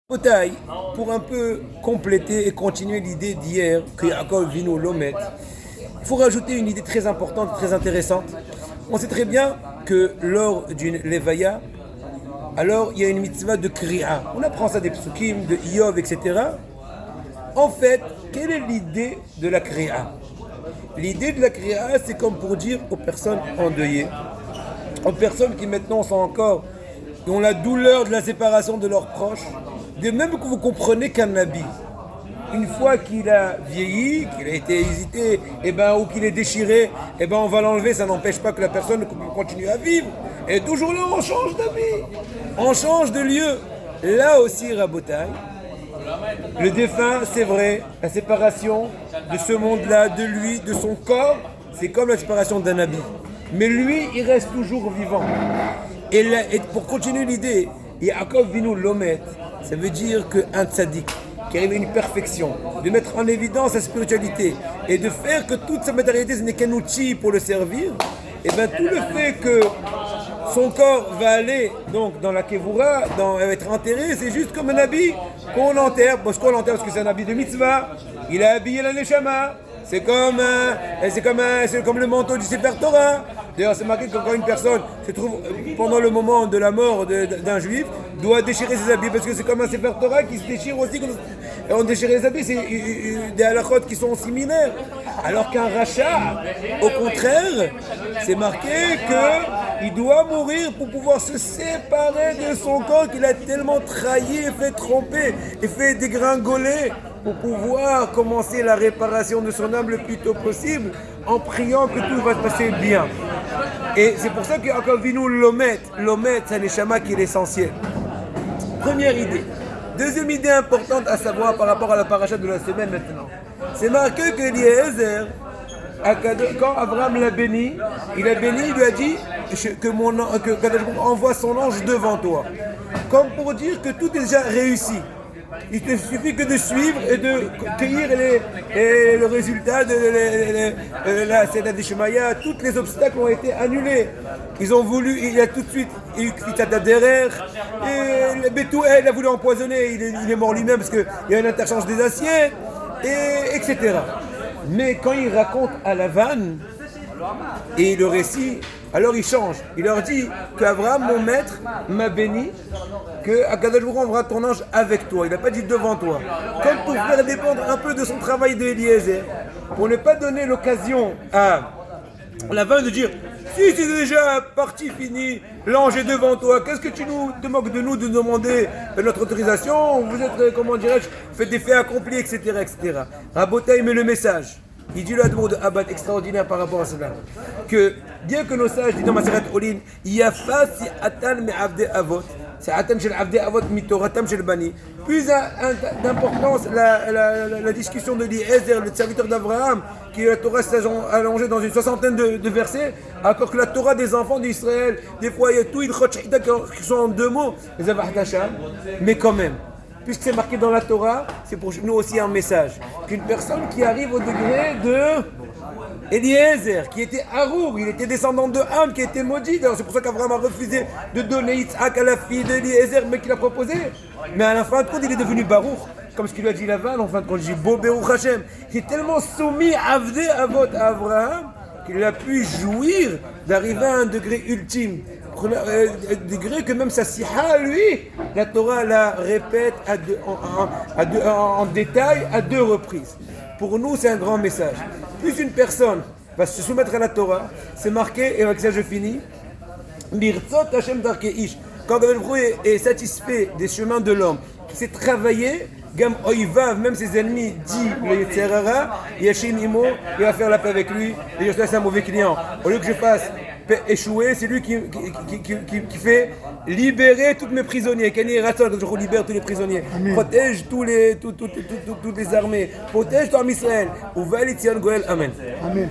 Botaï, pour un peu compléter et continuer l'idée d'hier que Yaakov Vino l'omet, il faut rajouter une idée très importante, très intéressante. On sait très bien que lors d'une levaya, alors il y a une mitzvah de kri'a. On apprend ça des psukim, de Iyov, etc. En fait, quelle est l'idée de la kri'a? L'idée de la kri'a, c'est comme pour dire aux personnes endeuillées, aux personnes qui maintenant sont encore, qui ont la douleur de la séparation de leurs proches, de même que vous comprenez qu'un habit, une fois qu'il a vieilli, qu'il a été hésité, ou qu'il est déchiré, on va l'enlever, ça n'empêche pas que la personne continue à vivre. Et toujours là, on change d'habit, on change de lieu. Là aussi, Rabotai, le défunt, c'est vrai, la séparation de ce monde-là, de lui, de son corps, c'est comme la séparation d'un habit. Mais lui, il reste toujours vivant. Et pour continuer l'idée, Yaakov Vino l'omet, ça veut dire qu'un tzaddik qui arrive à une perfection, de mettre en évidence sa spiritualité et de faire que toute sa matérialité ce n'est qu'un outil pour le servir, tout le fait que son corps va aller donc dans la kevura, va être enterré, c'est juste comme un habit qu'on enterre, parce qu'on l'enterre parce que c'est un habit de mitzvah, il a habillé la neshama. C'est comme le manteau du Sefer Torah. D'ailleurs, c'est marqué que quand une personne se trouve pendant le moment de la mort d'un juif, doit déchirer ses habits, parce que c'est comme un Sefer Torah qui se déchire aussi. Et on déchire les habits, c'est des halakhot qui sont similaires. Alors qu'un rachat, au contraire, c'est marqué qu'il doit mourir pour pouvoir se séparer de son corps qu'il a tellement trahi et fait tromper et fait dégringoler, pour pouvoir commencer la réparation de son âme le plus tôt possible en priant que tout va se passer bien. Et c'est pour ça que Yaakov Vino l'omet, c'est un neshama qui est l'essentiel. Première idée. Deuxième idée importante à savoir par rapport à la paracha de la semaine maintenant. C'est marqué que Eliezer, quand Abraham l'a béni, il lui a dit que Kadosh envoie son ange devant toi. Comme pour dire que tout est déjà réussi. Il te suffit que de suivre et de cueillir le résultat de la Seder de Shemaya. Tous les obstacles ont été annulés. Ils ont voulu, il a tout de suite eu Kvitata Derer, et le Betouel il a voulu empoisonner, il est mort lui-même parce qu'il y a un interchange des assiettes, etc. Mais quand il raconte à la vanne, et le récit, alors il change. Il leur dit qu'Abraham, mon maître, m'a béni, que Akadosh Baruch Hu enverra ton ange avec toi. Il n'a pas dit devant toi. Comme pour faire dépendre un peu de son travail de Eliezer, pour ne pas donner l'occasion à la vanne de dire si c'est déjà parti, fini, l'ange est devant toi, qu'est-ce que tu te moques de nous de demander notre autorisation? Vous êtes, comment dirais-je, faites des faits accomplis, etc. etc. Rabotai met le message. Il dit le mot de Abad extraordinaire par rapport à cela. Que bien que nos sages disent dans Maseret Olin, Yafa si atan me avde avot, c'est atan shel avde avot mitoratam shel bani. Plus d'importance la discussion de Eliezer, le serviteur d'Abraham, qui la Torah s'est allongée dans une soixantaine de versets, alors que la Torah des enfants d'Israël, des fois il y a tout qui sont en deux mots, les avahtasha, mais quand même. Puisque c'est marqué dans la Torah, c'est pour nous aussi un message. Qu'une personne qui arrive au degré de Eliezer, qui était Harour, il était descendant de Ham, qui était maudit. Alors c'est pour ça qu'Abraham a refusé de donner Yitzhak à la fille d'Eliezer, mais qu'il a proposé. Mais à la fin de compte, il est devenu Baruch, comme ce qu'il lui a dit Lavan, en fin de compte, il dit Bo Beruch Hashem. Il est tellement soumis à Abraham qu'il a pu jouir d'arriver à un degré ultime. Degré que même sa siha, lui, la Torah la répète en détail à deux reprises. Pour nous, c'est un grand message. Plus une personne va se soumettre à la Torah, c'est marqué, et avec ça je finis, Mirtzot Hashem Darkeish. Quand Kadosh Baruch Hu est satisfait des chemins de l'homme, qui s'est travaillé, Gam Oivav, même ses ennemis, dit le Yetzer Hara, Yashim Imo, il va faire la paix avec lui, et je suis un mauvais client. Au lieu que je fasse échouer, c'est lui qui fait libérer tous mes prisonniers. Kani Ratzon, que je libère tous les prisonniers. Amen. Protège toutes les armées. Protège ton Israël. Uva Litzion Goel. Amen. Amen.